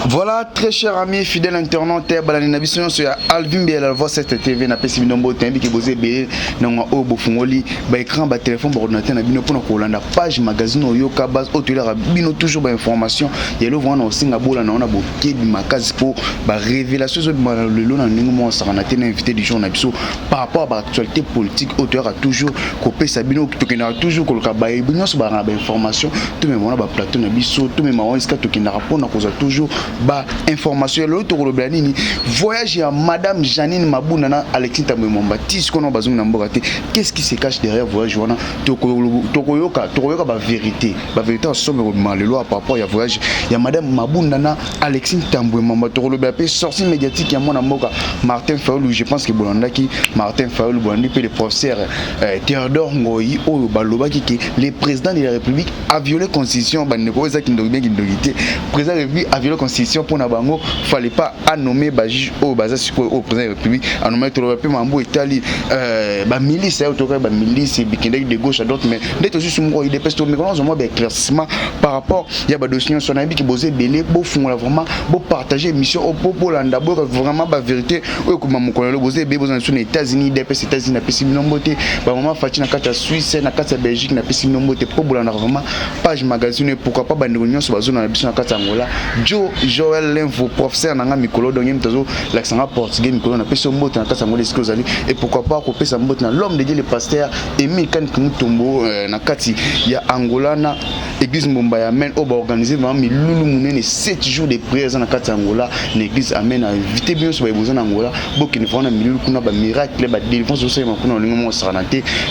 Voilà, très chers amis, fidèles internautes, Balaninabision sur Alvin Biel, voix cette TV, n'a pas si bien beau temps, qui vous est bien, non, au Bofungoli, bah écran, bah téléphone, bah ordinateur, n'a bien pour nous la page magazine, au Yoka, base, au télé, bino toujours bah information, il y a le vent, on Singapour, on a beaucoup de macas pour bah révélation, le long, on s'en a été invité du jour, par rapport à l'actualité politique, auteur a toujours coupé Sabino, qui n'a toujours colocé bah information, tout le monde a bah plateau, n'a biso, tout le monde qui n'a pas toujours bah information l'autre roblanini voyage à madame Janine Mabounana Alexis Tambemomba tis qu'on a besoin d'emborder qu'est-ce qui se cache derrière voyage wana tokoyoka ba vérité somme mal le loi par rapport à voyage il y a madame Mabounana Alexis Tambemomba tokoloba pe sortie médiatique ya mona mboka Martin Fayulu je pense que Bolandaki Martin Fayulu Bolandi pe le professeur Théodore Ngoyi o baloba ki le président de la République a violé constitution bandeko ezaki ndogbe kindogité président de la République a violé constitution pour Nabango, fallait pas nommer Baji au Bazas au président de la République, à nommer tout le Mambo Italie, milice, milice, de gauche à d'autres, mais d'être aussi sur moi, il dépêche tout, mais quand on a éclaircissement par rapport, il y a des dossiers, son ami qui posait belé, beau fond, vraiment, beau partager mission au Popo, l'anda, vraiment, la vérité, ou comme mon collègue, posé, besoin sur les États-Unis, des États-Unis, n'a pas si beauté, maman Fatina Kata Suisse, n'a Kata Belgique, n'a pas si beauté, pour l'anda, vraiment, page magazine, pourquoi pas, Bandonion, sur la zone, la mission à Kata Angola, Joël Linfo, professeur Nanga Mikolo, donc l'accent portugais Mikolo, n'a pas son mot dans la Kassangolais et pourquoi pas couper sa mot dans l'homme de Dieu, le pasteur Emile Kanimutombo, Nakati, il y a Angola, l'église Mumbai amène au organisé, mais Loulou Mounen 7 jours de prières dans la Katangola, l'église amène à inviter bien sur les besoins d'Angola, beaucoup de fois on a mis le miracle, la délivrance aussi,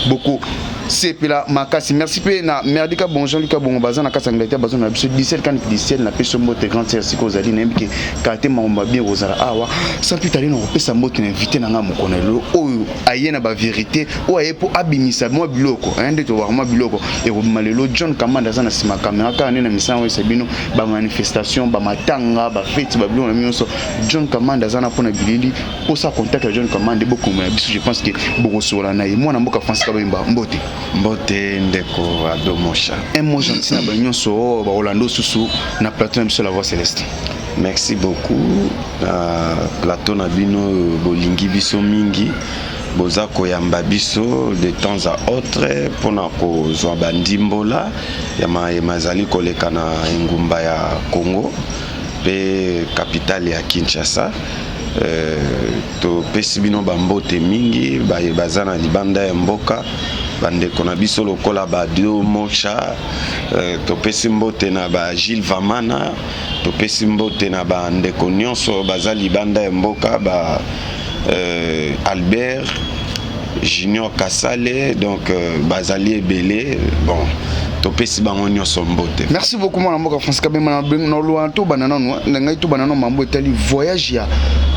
beaucoup. C'est là Makasi merci pe na merdika bon Jean-Luc bon bazan na kasa ngata bazan na biso 17 kan 17 na peso mbote grand merci ko zali na mbike kate mamba bien rozala awa sans plus tarder na pesa mbote na invité na nga mokonelo oyo ayena ba vérité o aye po abimisa mo biloko ende to wa mo biloko e ko malelo John Kamanda za na sima caméra ka na misango sebino ba manifestation ba matanga ba fête ba biloko na mionso John Kamanda za na pona bilili pour ça contact John Kamanda beaucoup mais biso je pense que beaucoup sola na ye mo na mboka France ka ba mbote Mbote ndeko adomosha. Un mot gentil na banyo so ba Orlando Susu na plateau sur la voix céleste. Merci beaucoup. Plateau na bino bolingi biso mingi. Boza koyamba biso de temps à autre pona ko zwa bandimbola ya mazali koleka na ngumba ya Congo pe capitale ya Kinshasa. To pesi bino bambote mingi bazana libanda ya mboka bande kona biso lokola ba dio mocha to pesi mbote na ba Gilles Vamana to pesi mbote na ba ndeko nyonso bazali libanda ya mboka ba Albert Junior Kassale donc bazali ebele bon merci beaucoup mon amour France Kabema na loanto banana ngai to banana mambo etali voyage ya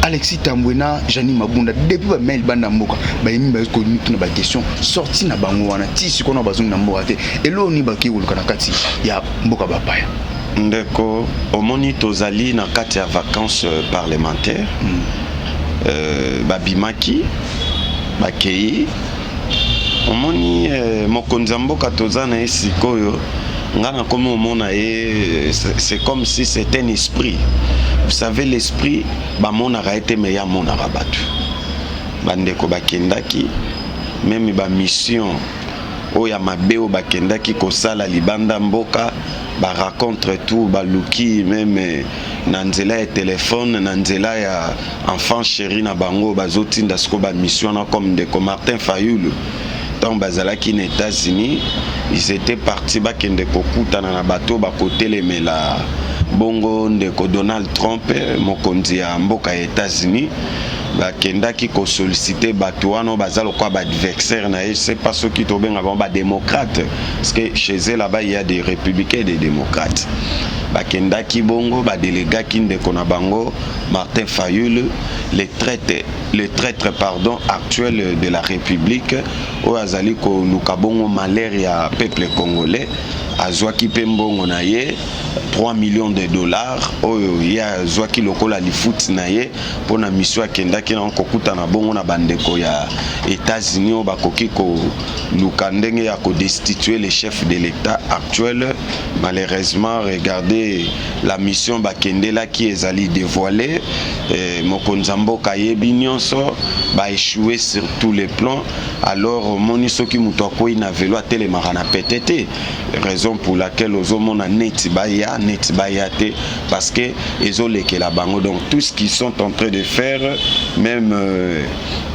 Alexis Tambwena Janine Mabunda depuis ba mail banda mboka ba yimi ba ko nitu na ba question sorti na bango wana ti siko na bazungu na mboka te elo ni ba ki wuluka na kati ya mboka ba paya ndeko omoni tozali na kati ya vacances parlementaires babimaki bakei omoni mokonzi mboka tozana esikoyo ngana comme omona c'est comme si c'était un esprit vous savez l'esprit ba mona a été meilleur mona rabatu bandeko bakendaki même ba mission oya mabeo bakendaki kosala libanda mboka ba raconte tout ba luki même na nzela ya téléphone na nzela ya enfant chéri na bango bazotinda sko ba mission na comme de Martin Fayulu tant bazalaki aux États-Unis ils étaient partis bakende kokutana na bateau bakote le mela bongo ndeko Donald Trump mokonzi ya mboka ya États-Unis bakendaki ko solliciter bato wana bazalo kwa ba adversaire na c'est pas ceux qui tobenga ba démocrate parce que chez eux là-bas il y a des républicains et des démocrates bakendaki bongo ba délégat kindeko na bango Martin Fayulu le traître pardon actuel de la République au azali ko lukabongo malaria peuple congolais azwaki pe mbongo na ye 3 millions de dollars oyo ye azwaki lokola lifuti na ye mpona mission akendaki na kokutana bongo na bandeko ya États-Unis oyo bakoki koluka ndenge ya kodestituer le chef de l'État actuel. Malheureusement, regardez la mission bakendelaki ezali dévoilée, mokonzi mboka yebi nyonso ba échoué sur tous les plans. Alors moni soki muto akoyi na velo atelemaka na petete, raison pour laquelle ozomona neti baya te parce que ezolekela bango. Donc tout ce qu'ils sont en train de faire, même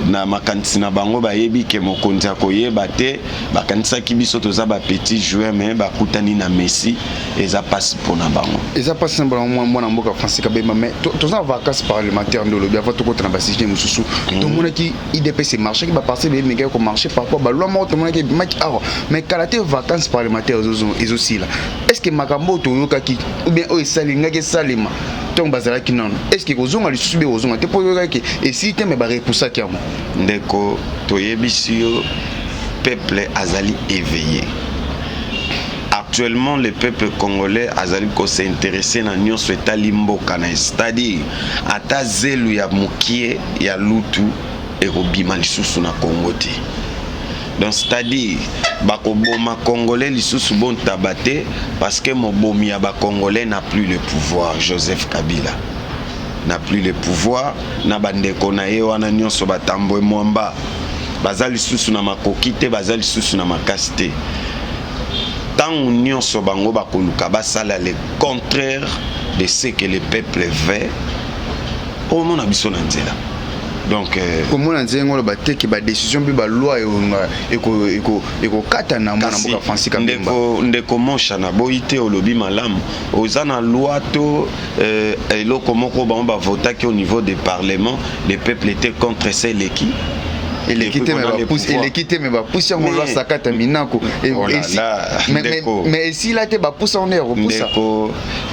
na makanisi na bango bayebi ke mokonzi akoyeba te, bakanisaki biso toza ba petit joueur mais bakutani na Messi eza passe pona bango. Eza passe pona mwana mboka Francis Kabemba, mais toza vacances parlementaires ndolo bia va to kotana ba sije mususu. To mona ki IDPC marché ki ba passer be mega ko marché parfois ba loi mo to mona ki match aro mais kalaté vacances parlementaires ils aussi là. Est-ce que makambo to yoka ki ou bien o esalinga ke salima donc bazala ki non est-ce que kozonga lisusu be kozonga te po yoka ki et si te me ba repousser ki amo ndeko toyebisi yo peuple azali éveillé. Actuellement, le peuple congolais azali ko s'intéresser na nyonso etali mboka na, c'est-à-dire ata zelu ya mukie ya lutu ekobima lisusu na Congo te. Donc c'est-à-dire bakoboma congolais lisusu bon tabate parce que mobomi ya ba congolais n'a plus le pouvoir. Joseph Kabila n'a plus le pouvoir, na bandeko na ye wana nyonso batambwe mwamba bazali lisusu na makoki te, bazali lisusu na makasi te. Tant nyonso bango bakoluka basala le contraire de ce que le peuple veut, au monde abiso na nzela. Donc comment on dit ngo ba teki ba décision bi ba loi eko kata na mwana mboka Francis Kabemba ndeko mosha na boité olobi malamu ozana loi to eloko moko ba votaki au niveau du parlement, le peuple était contre celle-ci. Et l'équité mais va pousser on loi sakata minako mais si là te ba pousser on est repousser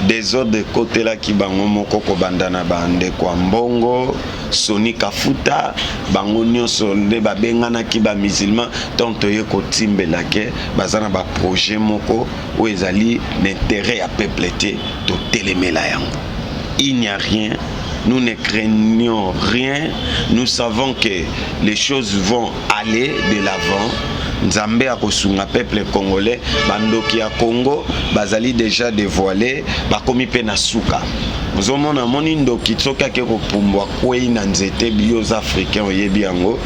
des autres de côté là qui bango moko ko bandana bande kwa mbongo Soni Kafuta bango nyonso nde ba bengana ki ba musulman tant toye ko timbela ke bazana ba projet moko o ezali l'intérêt ya peuple te to telemela yango. Il n'y a rien. Nous ne craignons rien. Nous savons que les choses vont aller de l'avant. Nzambe a kosunga peuple congolais. Bandoki a Congo, bazali déjà dévoilé. Bakomi pe na suka. Nous avons moni ndoki tsoka ke ko pumbwa kwei na nzete bios africains oyebi yango.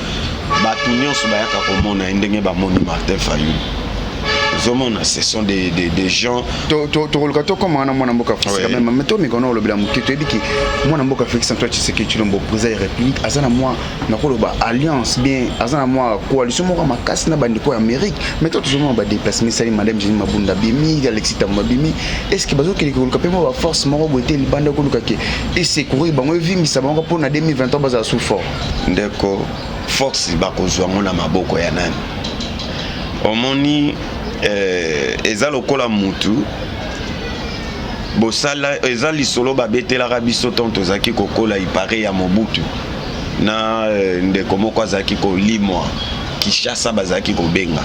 Batu nyonso bayaka komona ndenge ba moni Martin Fayulu. Ce sont des gens. Comme on a mboka Francis Kabemba, mais toi, mais quand on le blâme, tu dis que moi, on a mboka Félix Antoine Tshisekedi, tu l'as président de la République, azana moi, na koloba alliance bien, azana moi coalition moi ma casse na bande ko Amérique, mais toi toujours on va déplacer mais madame Jenny Mabunda Bimi, Alexis Tambabimi, est-ce que bazo que le Kabemba va force moko boté le bande ko lukake et c'est courir bango vimi ça bango pour na 2023 baza sous fort. Ndeko force ba ko zwa ngona maboko ya nani. Omoni eza lokola mutu bosala eza lisolo babetela biso tonto zaki kokola ipare ya Mobutu na ndeko moko azaki ko limwa Kishasa bazaki ko benga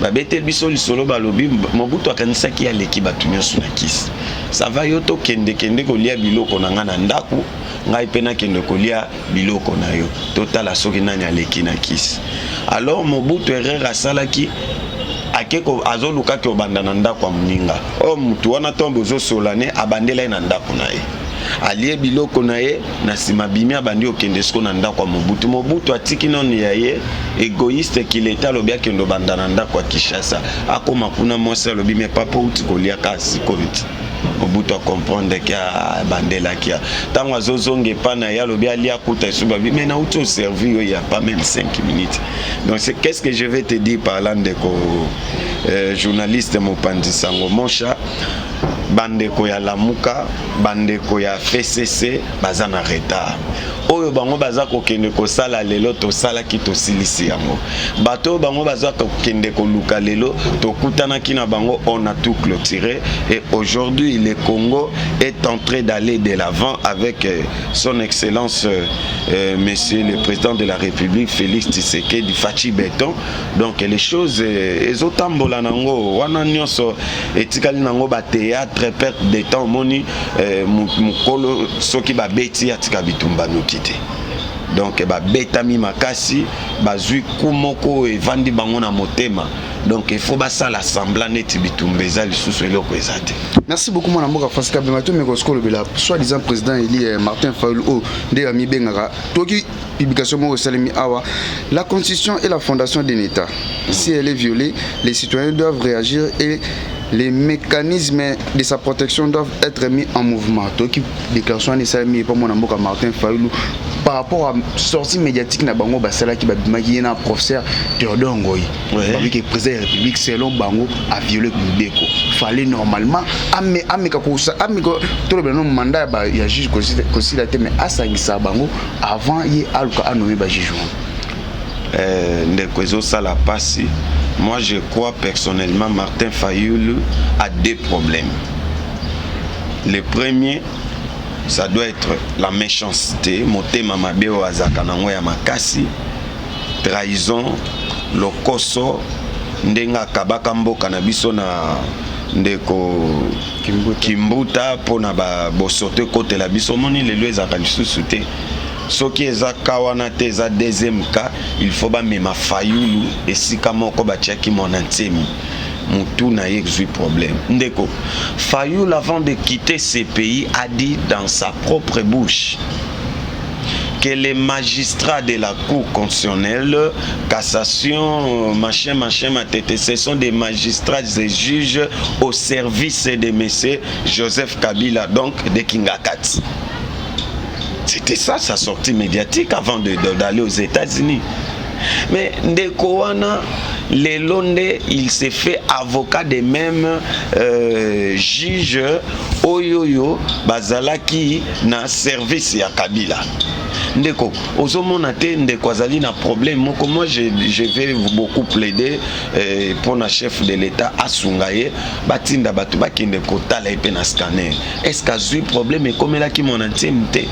babetela biso lisolo balobi Mobutu akanisaki aleki batu nyonso na kisi ça va yoto kende kolia biloko na ngana ndaku ngai pena kende kolia biloko na yo totala soki nani aleki na kisi. Alors Mobutu erreur asalaki akeko azoluka ke obandana ndako mninga o mutu wana tombo zo solane abandela na ndako na ye alie biloko na ye na sima bimi abandi okende sko na ndako Mobutu atiki non ya ye égoïste qu'il était lobia kendo bandana ndako ya Kishasa akoma kuna mwasa lobi me papa uti kolia kasi covid Mobutu a comprendre que bandela kia tango azozonge pana ya lobi alia kuta suba mais na uti au servir il y a pas même 5 minutes. Donc c'est qu'est-ce que je vais te dire parlant de journaliste Mopandi Sango Mosha bandeko ya Lamuka bandeko ya FCC bazana retard oyo bango baza kokende kosala lelo tosalaki tosilisi yango bato bango baza kokende koluka lelo tokutanaki na bango on a tout clôturé et aujourd'hui le Congo est en train d'aller de l'avant avec son excellence monsieur le président de la République Félix Tshisekedi Fachi Beton. Donc les choses ezotambola nango wana nyonso etikali nango ba théâtre perte de temps moni mukolo soki ba beti atika bitumba nokite. Donc ba betami makasi bazui kumoko evandi bango na motema. Donc il faut ça l'assembler net bitumbeza lisusu eloko ezate. Merci beaucoup mon amour Francisca Bemato mais kosko lobela soi-disant président Eli Martin Fayulu o de ami bengara toki publication mo salemi awa la constitution et la fondation d'un état. Si elle est violée, les citoyens doivent réagir et les mécanismes de sa protection doivent être mis en mouvement. Toki déclaration de salemi pour mon amour Martin Fayulu par rapport à sortie médiatique na bango basala ki babimaki na professeur Théodore Ngoyi. Oui, que président de la République selon bango a violé Mbeko. Fallait normalement ameka kosa ameko to le nom mandat ba ya juge considéré mais asangisa bango avant y aluka anommé ba juge. Ndeko ezo sala pasi. Moi je crois personnellement Martin Fayulu a deux problèmes. Le premier, ça doit être la méchanceté, motema mabeo azaka nango ya makasi, trahison, lokoso, ndenga kabaka mboka na biso na ndeko Kimbuta pona ba bosote kote la biso moni lelo ezaka lisusu te. Soki ezaka wana te za deuxième cas, il faut ba mema Fayulu esika moko ba tiaki mon antemi. Moutouna exu problème. Ndeko, Fayulu avant de quitter ce pays a dit dans sa propre bouche que les magistrats de la Cour constitutionnelle, cassation, machin, ce sont des magistrats et juges au service de M. Joseph Kabila, donc de Kingakati. C'était ça sa sortie médiatique avant d'aller aux États-Unis. Mais Ndeko wana les Londe, il s'est fait avocat des mêmes juges oyoyo bazalaki na service ya Kabila. Ndeko ozomona te ndeko azali na problème moko moi je vais beaucoup plaider pour la chef de l'état asungaye batinda batu bakende kotala epe na scanner. Est-ce qu'azui problème et comme là qui mon intimité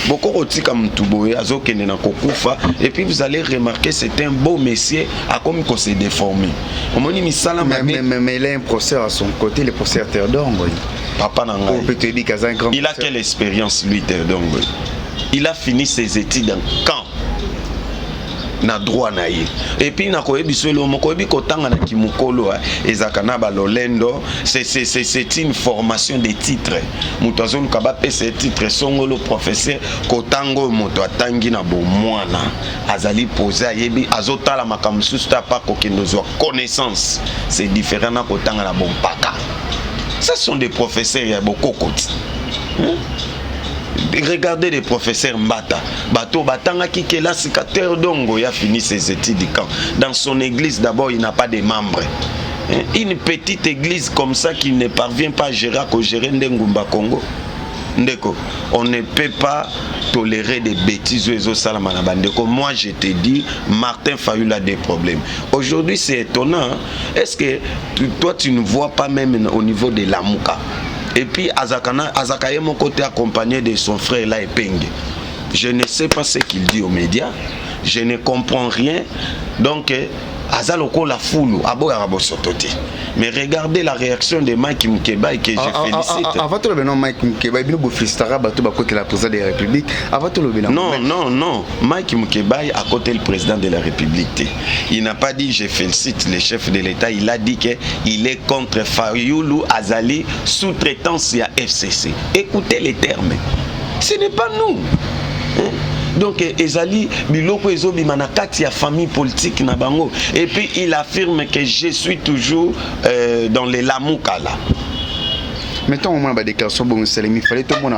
beaucoup otika mtuboye azokende na kokufa et puis vous allez remarquer c'est un beau messier a comme qu'on s'est déformé. Mais il a un procès à son côté, le procès Théodore Ngoyi. Papa Nanga. Il a quelle expérience lui Théodore Ngoyi? Il a fini ses études en camp. Na droit na ye. Et puis na koyebi solo mokoyebi kotanga na kimukolo ezakana ba lolendo c'est une formation de titres. Muto azolu kaba pese titre songolo professeur kotango moto atangi na bo mwana azali poser yebi azotala makamsusu ta pa kokendozwa connaissance. C'est différent na kotanga na bon paka. Ce sont des professeurs ya bokokoti. Regardez les professeurs Mbata. Bato Batanga qui est là, c'est Théodore Ngoyi a fini ses études du camp. Dans son église, d'abord, il n'a pas de membres. Une petite église comme ça qui ne parvient pas à gérer Ndengumba Congo. Ndeko, on ne peut pas tolérer des bêtises. Moi, je te dis, Martin Fayulu a des problèmes. Aujourd'hui, c'est étonnant. Est-ce que toi, tu ne vois pas même au niveau de Lamuka? Et puis Azakaye mon côté accompagné de son frère là Epenge. Je ne sais pas ce qu'il dit aux médias. Je ne comprends rien. Donc Azaloko la foule abo arabo sototé. Mais regardez la réaction de Mike Mukeba que je félicite. Avant tout le nom Mike Mukeba, il nous frustera bateau à côté la président de la République. Avant tout le non. Mike Mukeba à côté le président de la République. Il n'a pas dit je félicite les chefs de l'État. Il a dit que il est contre Fayulu Azali sous-traitance à FCC. Écoutez les termes. Ce n'est pas nous. Donc Ezali biloko ezobi manakati ya famille politique na bango et puis il affirme que je suis toujours dans les Lamuka là. Mettons au moins la déclaration bon Salemi fallait tout mon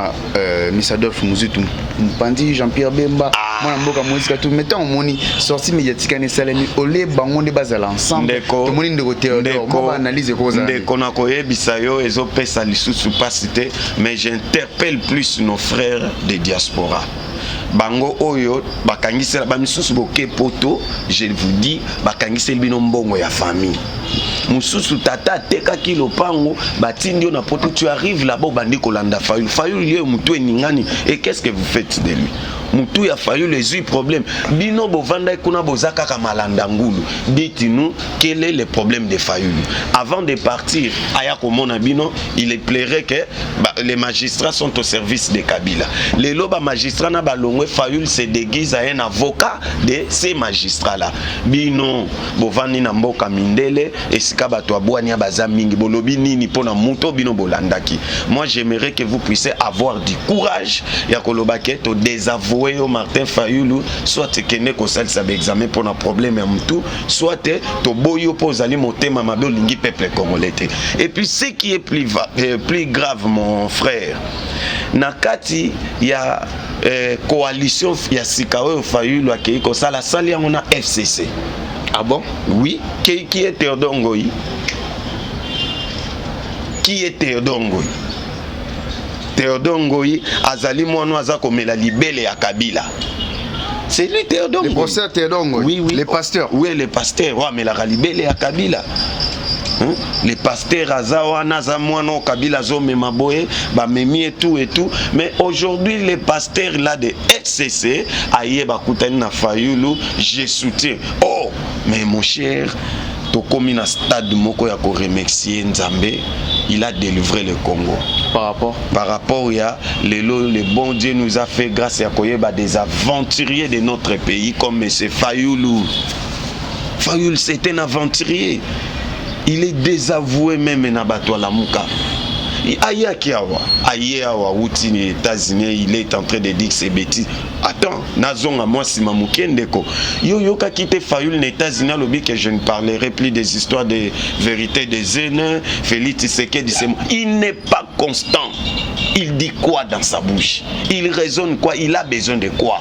Missadolf Muzitu Mpandi Jean-Pierre Bemba mon mboka musique tout mettons au moni sortie médiatique ne Salemi olé bango de base ensemble tout moni de côté on va analyser cause ndeko na koyebisa yo ezopesa lisusu pas cité mais j'interpelle plus nos frères de diaspora. bango oyo bakangisela ba misusu boke poto, je vous dis bakangisela bino mbongo ya famille. Mususu tata teka kilo pango batindi na poto, tu arrives là-bas bandi kolanda Fayulu. Fayulu lié mutu eningani, et qu'est-ce que vous faites de lui? Mutu ya Fayulu les problèmes. Bino bovanda kuna bozaka ka malanda ngulu. Dites-nous quel est le problème de Fayulu. Avant de partir, aya komona bino, il plairait que les magistrats sont au service de Kabila. Les loba magistrats na balongwe Fayulu se déguise à un avocat de ces magistrats là. Bino bovani na mboka mindele esika bato abwani baza mingi bolobi nini pona muto bino bolandaki. Moi j'aimerais que vous puissiez avoir du courage ya koloba ke to désavouer au Martin Fayulu, soit que ne ko salisa ba examen pour un problème ya mutu, soit to boyo po zali motema mabe lingi peuple congolais. Et puis ce qui est plus grave mon frère, nakati ya coalition ya Sikawe Fayulu akei ko sala sali on a FCC. Ah bon? Oui, qui est Théodore Ngoyi? Qui est Théodore Ngoyi? Théodore Ngoyi azali mwana aza komela libele ya Kabila. C'est lui Théodore Ngoyi. Le professeur Théodore Ngoyi. Oui, oui. Les pasteurs. Oui, les pasteurs. Ouais, mais la libele ya Kabila. Hein? Les pasteurs azawa naza mwana Kabila zo memaboye ba memi et tout. Mais aujourd'hui les pasteurs là de FCC aye bakutani na Fayulu, je soutiens. Oh, mais mon cher, tokomi na stade moko ya ko remercier Nzambe, il a délivré le Congo. Par rapport à le bon Dieu nous a fait grâce à Koyeba des aventuriers de notre pays comme M. Fayulu. Fayulu c'est un aventurier. Il est désavoué même na bato la muka. Aïe outi les États-Unis, il est en train de dire que c'est bêtise. Attends, nazon à moi si ma mukendeko. Yo ka quitté Fayulu les États-Unis lobby que je ne parlerai plus des histoires de vérité des aînés. Félix Tshisekedi dit il n'est pas constant. Il dit quoi dans sa bouche? Il raisonne quoi? Il a besoin de quoi?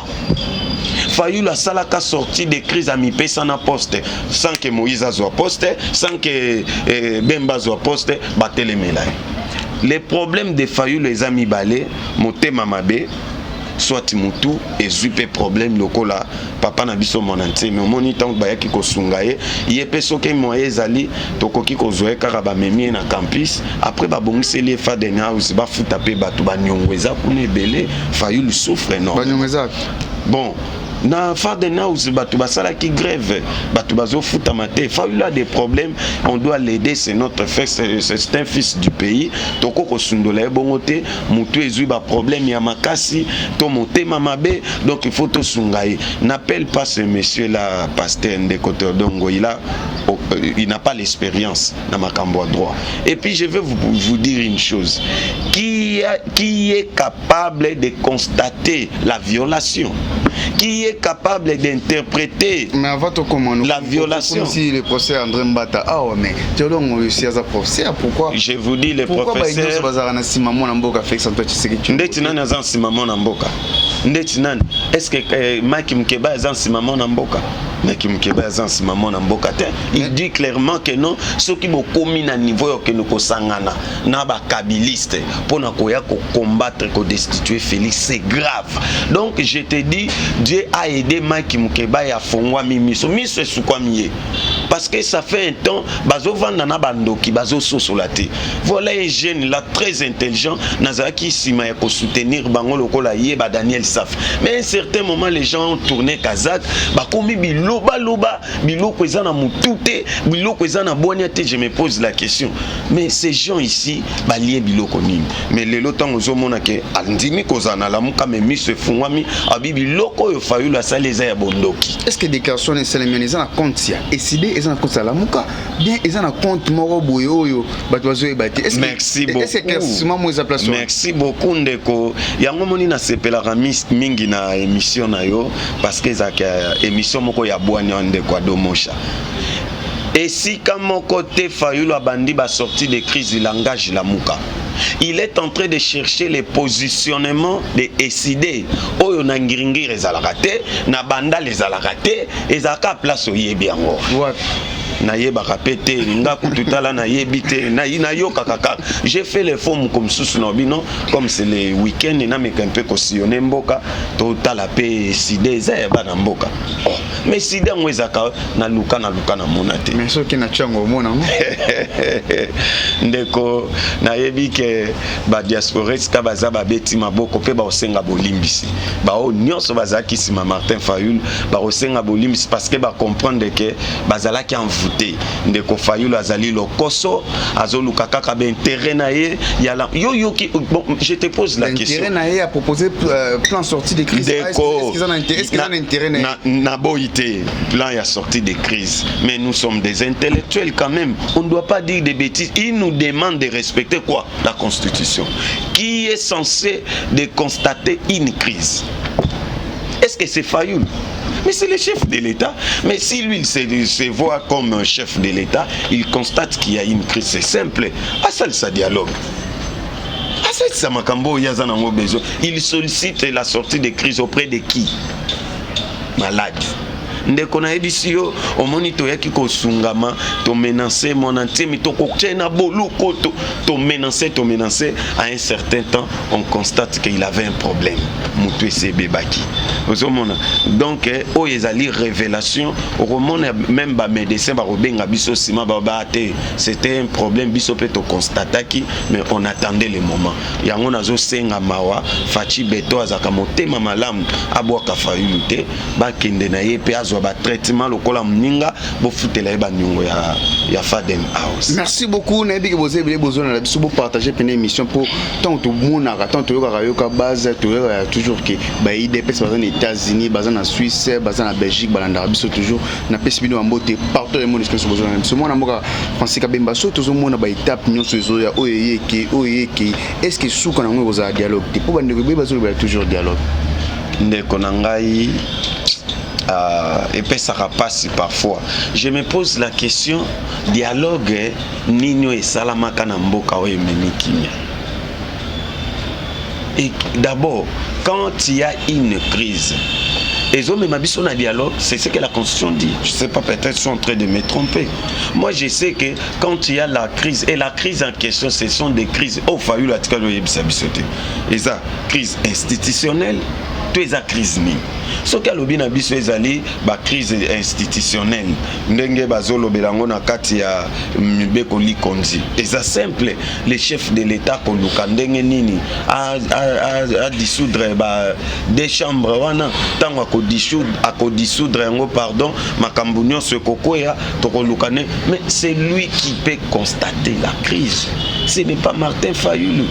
Fayulu a salaka sorti des crises à mi-pesa na poste sans que Moïse soit poste, sans que Bemba soit poste, battre les médailles. Les problèmes de Fayulu les amis balé, motema mabe, soit mutu et zupe problème lokola papa na biso monante mais moni tant bayaki ko sungaye yepe soke moye zali tokoki ko zoe karaba memi na campus après ba bongiseli fa de house ba futa pe batu ba nyongweza kuna belé Fayulu souffre non ba nyongweza bon na Fardenhouse batu basala qui grève batu bazo futa mate Fayulu a des problèmes, on doit l'aider, c'est notre frère, c'est un fils du pays toko ko sundola bongote mutu ezui ba problème ya makasi to motema mabe donc il faut to sungaye. N'appelle pas ce monsieur là pasteur Ndeko Théodore Ngoyi là, il n'a pas l'expérience dans makambo droit. Et puis je vais vous dire une chose, qui est capable de constater la violation, qui est capable d'interpréter la violation. Si le professeur André Mbata, ah ouais, mais tu as réussi à sa professeur, pourquoi? Je vous dis, le professeur. Est-ce que Mike Mkeba est en Simamon Namboka? Il dit clairement que non, ceux qui vont commis à niveau que nous sangana, n'a pas kabiliste pour nous combattre, pour destituer Félix, c'est grave. Donc je te dis, Dieu a aidé Mike Mkeba à Fongwa Mimiso, Miso Soukwamiye. Parce que ça fait un temps, bazo vandana bandoki, bazo sosolate. Voilà un jeune là très intelligent, Nazaki Sima ko soutenir bango lokola yeba Daniel Saf. Mais à un certain moment les gens ont tourné Kazakh, ba komi biloba loba, biloko ezana mutute, biloko ezana boniate, je me pose la question. Mais ces gens ici, ba lié biloko nini. Mais les lotang ozomona ke andimi kozana la muka me mi se fungwami, abi biloko yo Fayulu asaleza ya bondoki. Est-ce que des personnes et les en compte sia décidé ils en compte la muka bien ils en compte moro boyo batwazo e bati. Merci beaucoup. Est-ce que moi moi place? Merci beaucoup ndeko. Yango moni na sepela ramis mingi na émission na yo parce que ça émission moko ya bwani ndeko adomosha. Et si quand mon côté Fayulu abandi ba sorti de crise du langage la muka. Il est en train de chercher les positionnements de SID. Oyo na ngiringi ezalaka te, na banda les alaka te, ezaka place oyebi yango. na yeba kapete nga kututala na yebite na yoka kaka j'ai fait les formes comme sous non comme c'est les week-ends na meka un peu cautionner mboka totala pe side za bana mboka mais side ngwezaka na luka na monate mais soki na chango mona ndeko na yebi ke ba diaspora ska baza ba beti maboko pe ba osenga bolimbisi ba o nyonso bazaki sima Martin Fayulu ba osenga bolimbisi parce que ba comprendre que bazala ki envoûté ndeko Fayulu azali lokoso azoluka kaka ba intérêt na ye ya la yo ki bon je te pose la question intérêt na ye a proposé plan sortie de crise est-ce qu'ils ont un intérêt na boité plan ya sortie de crise mais nous sommes des intellectuels quand même on ne doit pas dire des bêtises. Il nous demande de respecter quoi? La Constitution. Qui est censé de constater une crise? Est-ce que c'est Fayulu? Mais c'est le chef de l'État. Mais si lui il se voit comme un chef de l'État, il constate qu'il y a une crise. C'est simple. À ça dialogue. Il sollicite la sortie de crise auprès de qui? Malade. Ndeko na ebisi yo omoni toyaki kosungama to menacer mon antimi to kokena boluko to menacer à un certain temps on constate qu'il avait un problème mutu sebe baki ozomona donc o ezali révélation omona même ba médecin ba robenga biso sima ba te c'était un problème biso pe to constataki mais on attendait le moment yango nazo senga mawa fachi beto azaka motema malamu abwaka Fayulu te ba kende na ye pe ba traitement lokola mninga bo futela ba nyungo ya Faden House. Merci beaucoup na biki boze bile besoin na biso bo partager pene émission pour tant to mona tant to yoka base to toujours que ba IDPS bazan aux États-Unis bazan en Suisse bazan en Belgique balanda biso toujours na pesbino ambote partout le monde que besoin na biso mona moka Francis Kabemba so tozo mona ba étape nyonso ezo ya oyeke est-ce que sous kana ngo za dialogue pour bande ko bezo toujours dialogue ndeko na ngai et puis ça passe parfois. Je me pose la question dialogue nino et salamaka na mboka o ememikimia. Et d'abord quand il y a une crise les hommes et ma dialogue, c'est ce que la Constitution dit. Je ne sais pas, peut-être sont en train de me tromper. Moi, je sais que quand il y a la crise, et la crise en question, ce sont des crises. Oh, Fayulu la tika loye bisabisote. Et ça, crise institutionnelle, tout est la crise ni. Ce que l'objet na biso ezali ba crise institutionnelle. Ndenge bazolo belango na kati ya mbeko likonzi. Et ça simple, les chefs de l'État koluka ndenge nini a dissoudre ba des chambres wana tango à dissoudre yango pardon makambo nyonso ekokoya tokolukane mais c'est lui qui peut constater la crise. Ce n'est pas Martin Fayulu.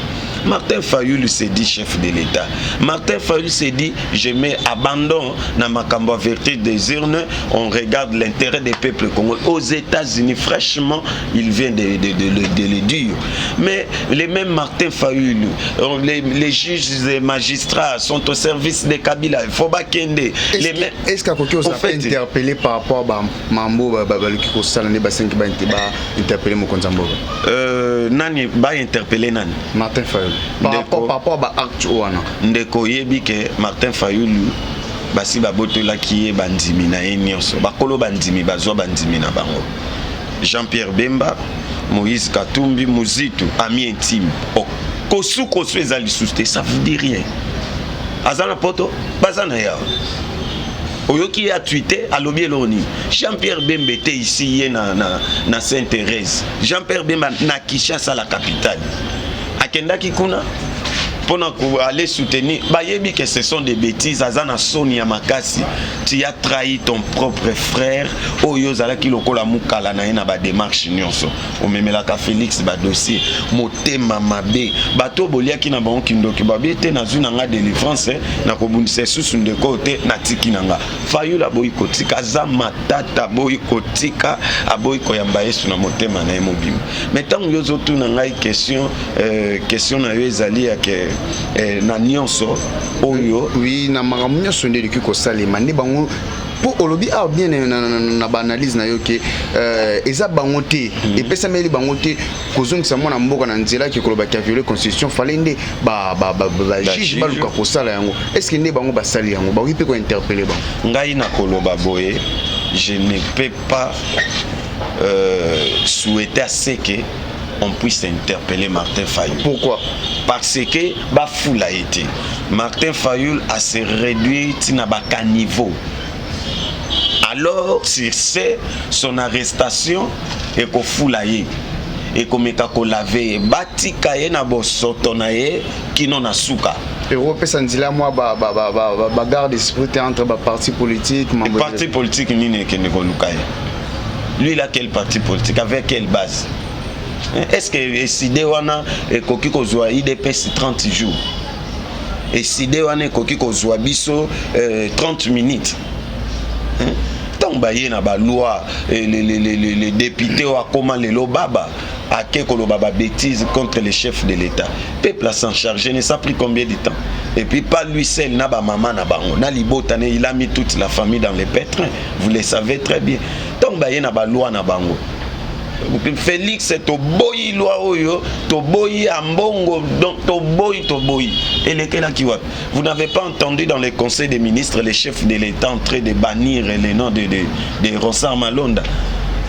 Martin Fayulu s'est dit chef de l'État. Martin Fayulu s'est dit je mets abandon dans ma cambo vertu des urnes. On regarde l'intérêt des peuples congolais. Aux États-Unis, fraîchement, il vient de le dire. Mais les mêmes Martin Fayulu, les juges et magistrats sont au service de Kabila. Il faut pas qu'il y ait. Est-ce qu'il y a été interpellé par rapport à Mambo qui interpellé Mokonzambo? Nani ba interpellé Nani? Martin Fayulu. Par rapport à l'acte ouana. Ndeko yebi que Martin Fayulu basi babotola ki ye bandimi na ye nyonso bakolo bandimi bazwa bandimi na bango. Jean-Pierre Bemba, Moïse Katumbi, Muzitu, ami intime. Kosu ezali souste, ça vous dit rien. Azana poto, bazana ya. Oyoki a tweeté à l'Obieloni. Jean-Pierre Bemba était ici na Sainte-Thérèse. Jean-Pierre Bemba na Kinshasa la capitale. Akenda Kikuna pour aller soutenir bayebi que ce sont des bêtises azana Sonia Makasi tu as trahi ton propre frère oyo zalaki lokola mukala na ina ba démarche nyonso omemela ka Félix ba dossier motema mabe bato boliaki na bango kindoki babete na zuna nga délivrance na kobundisa susu ndeko te na tiki nanga Fayulu boy kotika za matata boy kotika aboy koyamba yesu na motema na emobim mais tant yozo tu na ngai question na yo ezali ya ke na nyonso oyo oui na makambo nyonso ndeli ko salema ne bango pour olobi a bien na analyse na yo ke eza bango te et pesa meli bango te kozongisa mwana mboka na nzela ki koloba ka violer constitution fallait nde ba juge baluka ko sala yango est-ce que nde bango basali yango ba oui pe ko interpeller bango ngai na koloba boye je ne peux pas souhaiter à ce qu'on puisse interpeller Martin Fayulu. Pourquoi? Parce que ba foule a été. Martin Fayulu a se réduit à un niveau. Alors, sur son arrestation et qu'on foule a été. Et qu'on m'a lavé, bati kaye na bosoto na ye kino na suka. Europe sandila moi garde esprit entre partis politiques. Les partis politiques ni ne ko lukaye. Lui il a quel parti politique avec quelle base? Est-ce que décidé wana ekoki kozwa IDPS 30 jours? Et décidé wana ekoki kozwa biso 30 minutes? Tant baye na ba loi les députés wa comment les lobaba à quel baba bêtise contre les chefs de l'État. Peuple a s'en chargé, ne sait plus combien de temps. Et puis pas lui seul, n'a pas maman, n'a pas on a libotane, il a mis toute la famille dans les pétrins. Vous le savez très bien. Tant baye na ba loi na bango. Félix c'est to boyi loi oyo, to boyi ambongo, donc to boyi. Et lesquels qui voient. Vous n'avez pas entendu dans les conseils des ministres les chefs de l'État en train de bannir les noms de Ronsard Malonda.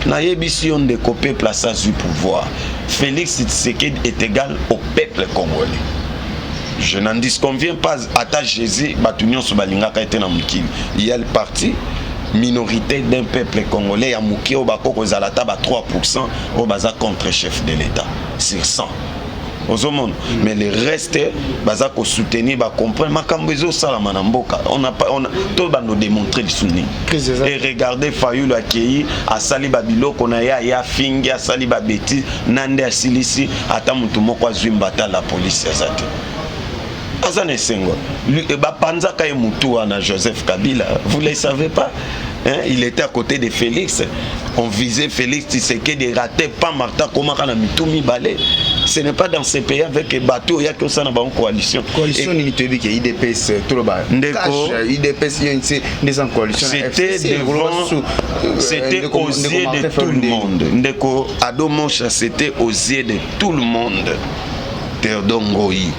Nayebision de copé place du pouvoir. Félix Tshisekedi est égal au peuple congolais. Je n'en disconviens pas. Atta Jésus, Batunion Sobalinga Kaite na Mukini. Il y a le parti minorité d'un peuple congolais à Muki au Bako Kozalata 3% au baza contre chef de l'État. C'est 100. Aux hommes, mais le reste, baza ko soutenir, ba comprendre. Makambezo salamana mboka. On a tout va nous démontrer le souni. Et regardez Fayulu accueilli à Sali Babilo qu'on a ya fingi à Sali Babeti nande à Silisi ata mutu moko azuimbata la police azate. Azane Senghor. Lui Panza Kaye mutu na Joseph Kabila. Vous ne le savez pas? Hein? Il était à côté de Félix. On visait Félix Tshisekedi de rater pas Martin comment on a mis tout mi balai. Ce n'est pas dans ces pays avec les bateaux, il y a que ça dans une coalition. Coalition n'était qui IDPS tout le bas. IDPS des en coalition. C'était aux yeux de tout le monde. Ndeko Adomocha, c'était aux yeux de tout le monde. Théodore Ngoyi,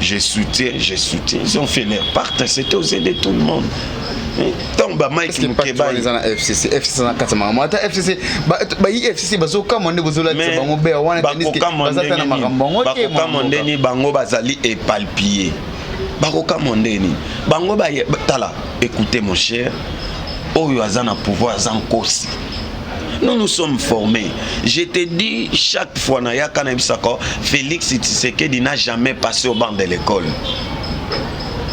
je soutiens. Ils ont fait leur part, c'était aux yeux de tout le monde. Tomba Mike Mukeba les ana FCC na katama mata FCC ba FCC bazo kamande bozola tsabango be wana tennis bazata na makambo OK kamande ni bango bazali épalpillé bako kamande ni bango ba tala écoutez mon cher oyo azana pouvoir zankosi. Nous sommes formés. Je te dis chaque fois na yakana bisako Félix Tshisekedi n'a jamais passé au banc de l'école.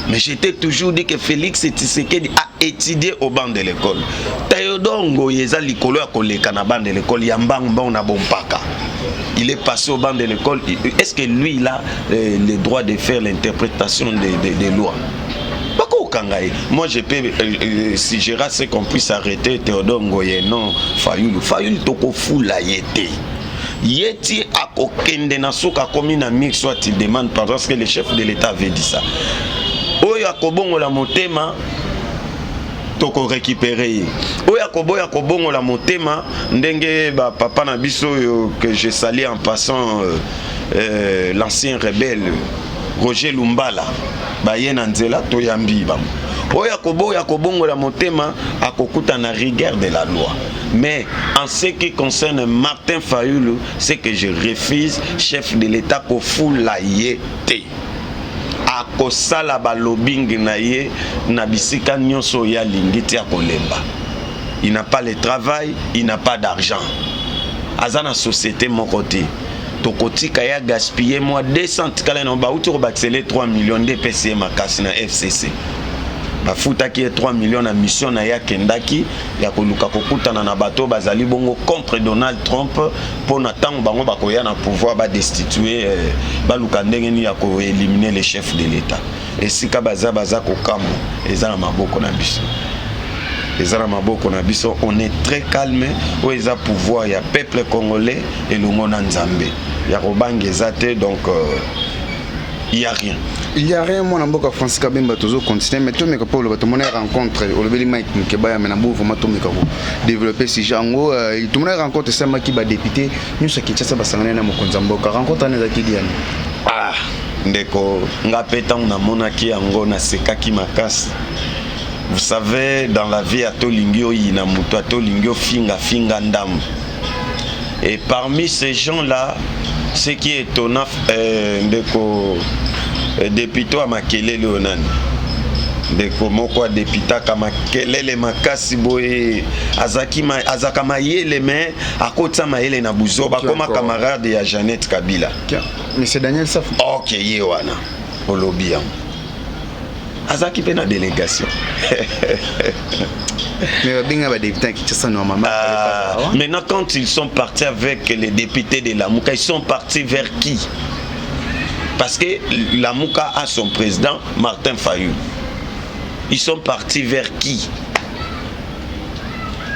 Mais je t'ai toujours dit que Félix Tshisekedi a étudié au banc de l'école. Théodore Ngoyi eza likolo ya koleka na banc de l'école yambanga na bompaka. Il est passé au banc de l'école. Est-ce que lui il a le droit de faire l'interprétation des lois? Moi je peux si je rate qu'on puisse arrêter Théodore Ngoyi non Fayulu toko fula yete. Yeti a kokende na soka komi na mix soit il demande pardon parce que le chef de l'État avait dit ça. Oyo akobongo la motema toko récupérer. Oyo akoboya kobongo la motema ndenge ba papa na biso que je salue en passant l'ancien rebelle Roger Lumbala ba yena nzela to yambi bam. Oyo akoboya kobongo la motema akokuta na rigueur de la loi. Mais en ce qui concerne Martin Fayulu, c'est que je refuse chef de l'État ko fula yete. Akosala ba lobbying na ye na bisika nyonso ya lingiti ya kolemba. Il n'a pas le travail, il n'a pas d'argent. Azana société mon côté. Tokoti kaya gaspiller moi 200 tikala na ba uti ko baxeler 3 millions de PCM makasi na FCC. Bafuta qui est 3 millions na mission na ya kendaki ya koluka kokutana na bato bazali bongo contre Donald Trump pour na tango bango bakoya na pouvoir ba destituer baluka ndenge ni ya ko éliminer les chefs de l'État. Et sika baza ko kambo ezana maboko na biso. Ezana maboko na biso, on est très calme où eza pouvoir ya peuple congolais et le monde nzambe. Ya robangezate donc il y a rien. Il y a rien moi namboka Francis Kabemba toujours continuer mais tout mais pour le monde rencontre au level Mike Mukeba mais nambo vraiment tout mais développer si jango tout le monde rencontre ça qui ba député nous ce qui tsa basangana na mokonza mboka rencontre na zakidiani ah ndeko ngapeta na monaki yango na sekaki makasi. Vous savez dans la vie à tolingio ina muto à tolingio finga ndam Et parmi ces gens-là, ce qui est étonnant, député à Makelele Onani. Ndeko moko député à Makelele makasi boye azaka mayele mais akota mayele na buzoba comme camarade ya Jeannette Kabila. Monsieur Daniel Safou. OK, yewana. Olobia. Azaki pe na délégation. Maintenant, quand ils sont partis avec les députés de la Mouka, ils sont partis vers qui? Parce que la Mouka a son président, Martin Fayulu. Ils sont partis vers qui?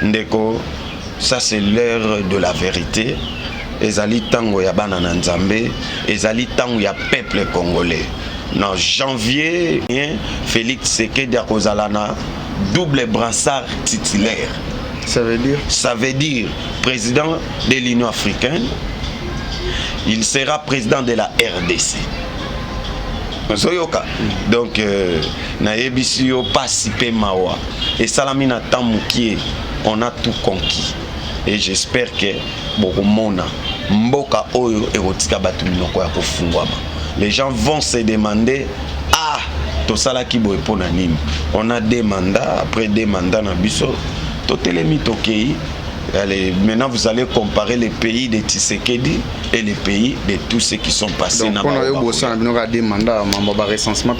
Ndeko, ça c'est l'heure de la vérité. Ezali tango ya bana na Nzambe, ezali tango ya peuple congolais. En janvier, Félix Tshisekedi akozalana double brassard titulaire. Ça veut dire? Ça veut dire président de l'Union africaine. Il sera président de la RDC. Donc, naebisi yo pasi pe mawa. Et salamina tamukie, on a tout conquis. Et j'espère que bokomona mboka oyo erotika batu minoko ya kofungwama. Les gens vont se demander, ah, tout ça là qui boit pour nani. On a des mandats, après des mandats na biso, tout les mitokei. Allez, maintenant vous allez comparer les pays de Tshisekedi et les pays de tous ceux qui sont passés. Donc, on a des mandats, recensement.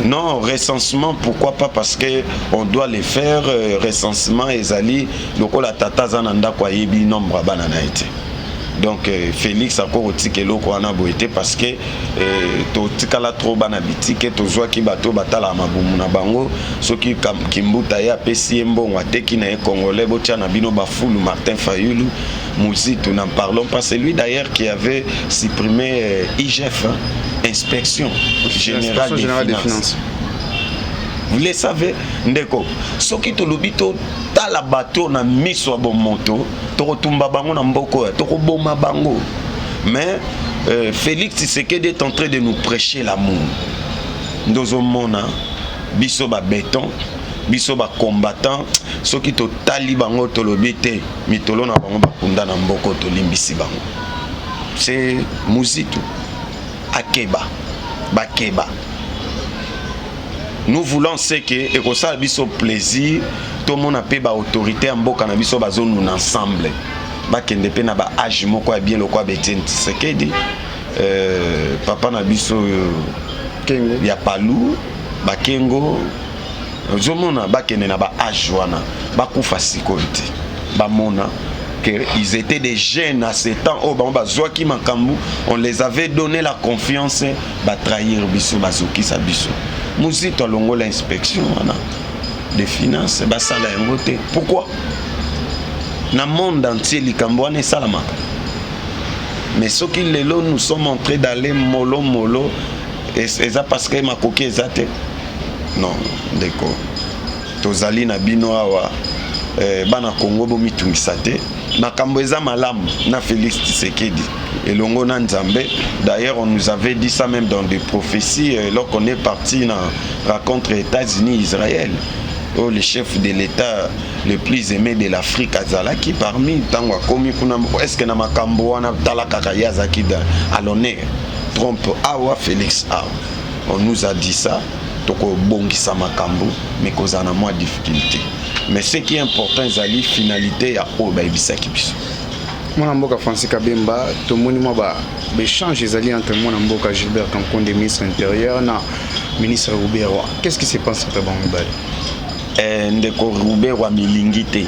Non, recensement, pourquoi pas? Parce que on doit les faire, recensement, ezali, donc la tata zananda kwa yebi nombre banana été. Donc Félix a encore dit que l'eau a boité parce que totikala trop banabiti que tozwa ki bato batala mabumu na bango soki kimbuta ya pesi mbongo ateki na congolais botia na bino bafulu Martin Fayulu Mouzito n'en parlons pas, c'est lui d'ailleurs qui avait supprimé IGF, inspection générale des finances. Vous le savez, ndeko soki tolobito tala bateau na miso a bon moto tokotumba bango na mboko tokoboma bango. Mais Félix Tshisekedi est en train de nous prêcher l'amour. Ndozo mona biso ba béton, biso ba combattant, soki to tali bango tolobite mitolo na bango bakunda na mboko to limbisi bango. C'est Mouzito Akeba Bakeba. Nous voulons ce que et que ça biso plaisir tout le monde a payé ba autorité en mboka na biso bazo nous ensemble ba kende pe na ba âge moko ya bien lokwa Betien Tshisekedi papa na biso Kengo ya Palu ba Kengo zomona ba kende na ba âge wana ba kufa sikote ba mona que ils étaient des jeunes à ce temps oh ba zoaki makambu on les avait donné la confiance ba trahir biso bazoki sa biso. Mouzito a longo l'inspection des finances, basala ngote. Pourquoi? Dans le monde entier, les Cambouanais salama. Mais ce qui est là, nous sommes en train d'aller mollo, et c'est parce que ma coquille est athée. Non, d'accord. Tozali na bino awa, bana Congo bomi tumisate. Na Kamboueza malam, na Félix Tshisekedi. Et Longo Nzambe, d'ailleurs on nous avait dit ça même dans des prophéties lorsqu'on est parti dans la rencontre États-Unis-Israël. Oh, le chef de l'État le plus aimé de l'Afrique Azalaki parmi Tangwa Komi Kuna est-ce que na makambo wana talaka kayazaki à l'honneur trompe awa Félix Awa. On nous a dit ça toko bongisa makambo mais cause en a moins de difficulté. Mais ce qui est important c'est la finalité ya oba ebisaki biso. Mon amboka Francis Kabemba, tout le monde m'a échange les entre mon amboka Gilbert Kankonde, ministre intérieur, na ministre Roubero. Qu'est-ce qui se passe entre Bangobal? Ndeko Roubero a milingité.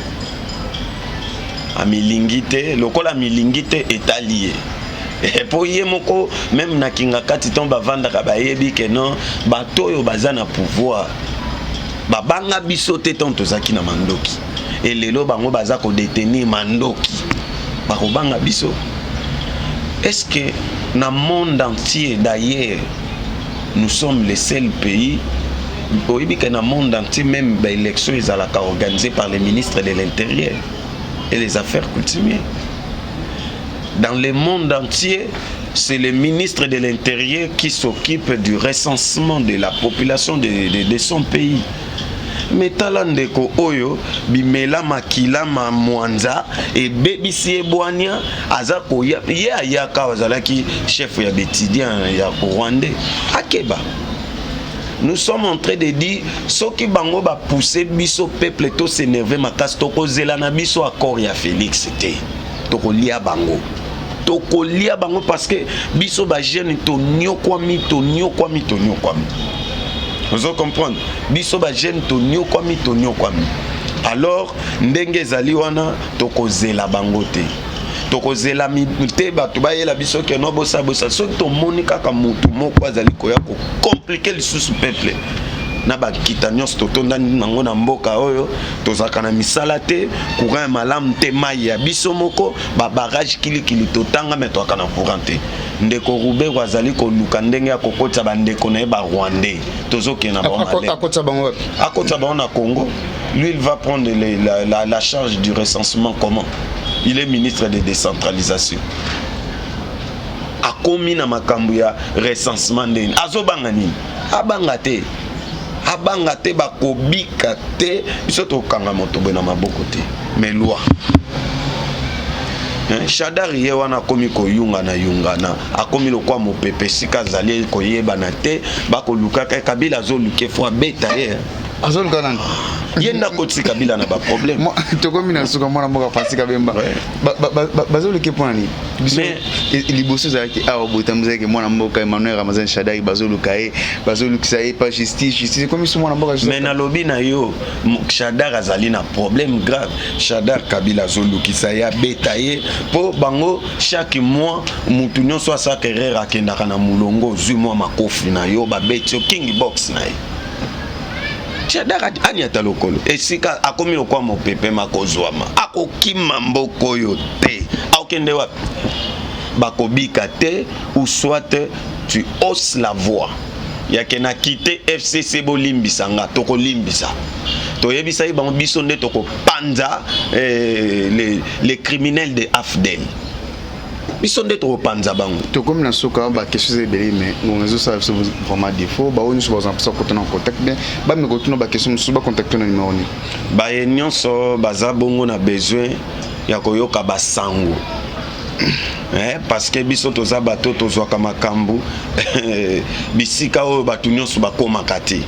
A milingité, lokola milingité est allié. Et pour yemoko même na kingakati tomba vanda kabayebi que non bato yo bazana pouvoir. Babanga biso te tonto zaki na mandoki. Et lelo bango baza ko détenir mandoki. Est-ce que dans le monde entier d'ailleurs nous sommes les seuls pays dans le monde entier même l'élection est organisée par les ministres de l'Intérieur et les Affaires coutumières. Dans le monde entier, c'est le ministre de l'Intérieur qui s'occupe du recensement de la population de son pays. mais tala ndeko oyo bimela makila ma mwanza et bebisi ebwania aza koya ye ayaka azalaki chef ya bétidien ya Rwandais akeba. Nous sommes en train de dire ce qui bango ba pousser biso peuple to s'énerver makasi to kozela na biso accord ya Félix c'était to kolia bango parce que biso ba jeune to nyokwami. Vous comprenez? Biso ba jeune to nyokwami. Alors ndenge zali wana to kozela bango te. Tokozela mite bato bayela biso ke no bosa so to monika ka mutu moko azali koya ko compliquer le sous peuple na ba kitanyos to tonda nango na mboka oyo tozaka na misala te courant malam te mai ya biso moko ba barrage kili to tanga meto kana courant te ndeko Rube wazali ko luka ndenge ya kokotsa bandeko na ba Rwandais tozoke na ba male akotsa ba na Congo. Lui il va prendre la charge du recensement comment. Il est ministre de décentralisation. A commis na makambu ya recensement de azobanga nini abanga te bakobika te biso tokanga moto na maboko te mais loi Shadar ye wana komi ko yungana akomi lokwa mopepe sika zali koyeba na te bakoluka Kabila zoluke fo beta ye azoluka nani yenda koti Kabila na ba problème tokomi na suka mwana mboka Francis Kabemba bazoluke pona ni biso liboso zaki awa botamuzaki mwana mboka Emmanuel Ramazan Shadari bazoluka bazolukisa pas justice komi so mwana mboka mais na lobi na yo Shadar azali na problème grave Shadar Kabila zolukisa ya beta ye po bango chaque mois mutu nyonso asakerera akendaka na mulongo zui mwa makofi na yo babeti yo king box na ye Shadar anyata lokolo esika akomi lokwa mopepe makozwama akokima mboko yo te akokende wapi bakobika te ou soit tu hausses la voix yake na kite FCC bolimbisa nga toko limbisa toyebisa bango biso nde toko panza les criminels de AFDEL biso nde toko panza bango to comme na soka ba question ebele mais ngonzo ça vraiment défaut ba oni so ba ça ko tona contact bien ba me ko tona ba question so ba contacter na numéro ni ba nyonso baza bongo na besoin ya koyoka basango parce que biso toza bato tozwaka makambu bisika oyo bato nyonso bakomaka te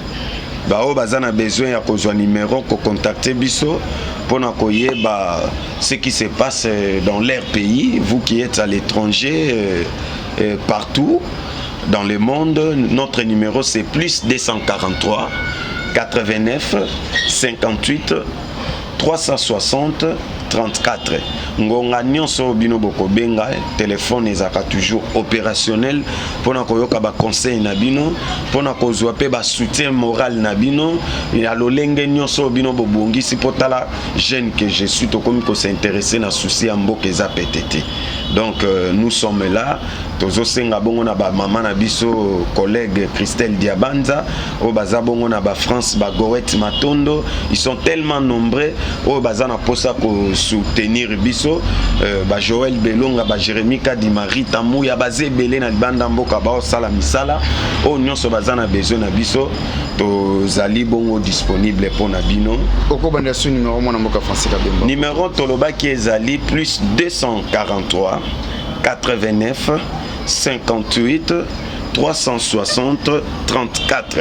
bao baza na besoin ya kozwa numéro ko contacter biso pona koyeba ce qui se passe dans leur pays. Vous qui êtes à l'étranger partout dans le monde, notre numéro c'est plus 243 89 58 360 34. Ngonga nyonso bino boko benga téléphone ezaka toujours opérationnel pona koyoka ba conseil na bino pona kozwa pe ba soutien moral na bino ya lolenge nyonso bino bobongisi potala jeune que je suis to komi ko s'intéresser na souci ya mboka eza pétété. Donc nous sommes là tozo senga bongo na ba maman na biso collègue Christelle Diabanza o baza bongo na ba France ba Gorette Matondo, ils sont tellement nombreux o baza na posa ko soutenir biso ba Joël Belonga ba Jérémy Kadimari Tamou ya bazé belé na banda mboka ba sala misala o nyonso baza na besoin na biso to zali bongo disponible pour na bino oko banda su numéro mona mboka Francis Kabemba numéro toloba qui ezali plus 243 89 58 360 34.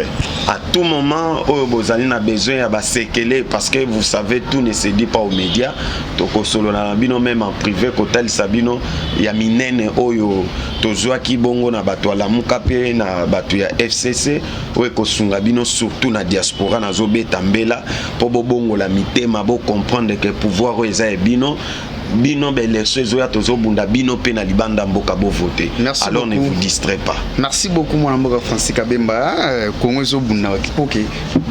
À tout moment, vous avez besoin de séqueler parce que vous savez, tout ne se dit pas aux médias. Donc, même en privé, Kotal Sabino, il y a minene oyo tozwa ki bongo na bato la mukape na bato ya FCC oyo kosunga bino surtout na diaspora na zobeta mbela po bongo la mitema bo comprendre que pouvoir oyo eza bino bino l'élection zoya tozo bunda bino pe na libanda mboka bo voter. Alors beaucoup. Ne vous distrait pas. Merci beaucoup mon mboka Francis Kabemba Congo zo bunda OK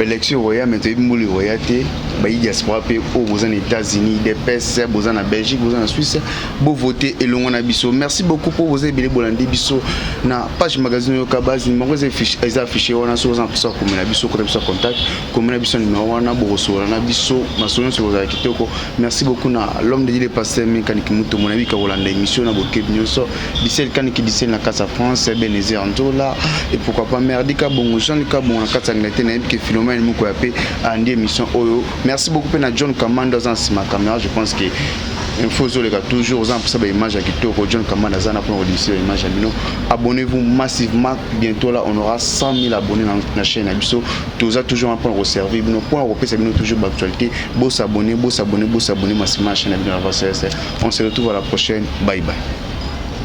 l'élection roya meto mbuli roya te ba diaspora pe au aux États-Unis des PS aux en Belgique aux en Suisse bo voter elongo na biso. Merci beaucoup pour vos ebele bolandi biso na page magazine yo kabazi mo ze fiche eza affiché wana so za so comme na biso ko biso contact comme na biso numéro wana bo so na biso masonyo so za kitoko. Merci beaucoup na l'homme de Dieu semi kaniki muto monabi ka Rolanda émission na boke binyoso 17 kaniki 17 na Casa France Benézer Anzola et pourquoi pas Merdika Bongo Jean Lika Bongo na Casa Ngate na que Philomène Mouko yapé andi émission oyo. Merci beaucoup pe na John Kamanda dans ma caméra, je pense que il faut toujours aux pour ça image à Kitoko John Kamanda zana pour audition image à Mino. Abonnez-vous massivement, bientôt là on aura 100 000 abonnés dans la chaîne Abisso. Tout ça toujours un point au service Bino point européen c'est Bino toujours d'actualité. Beau s'abonner massivement à la chaîne Abino. On se retrouve à la prochaine. Bye bye.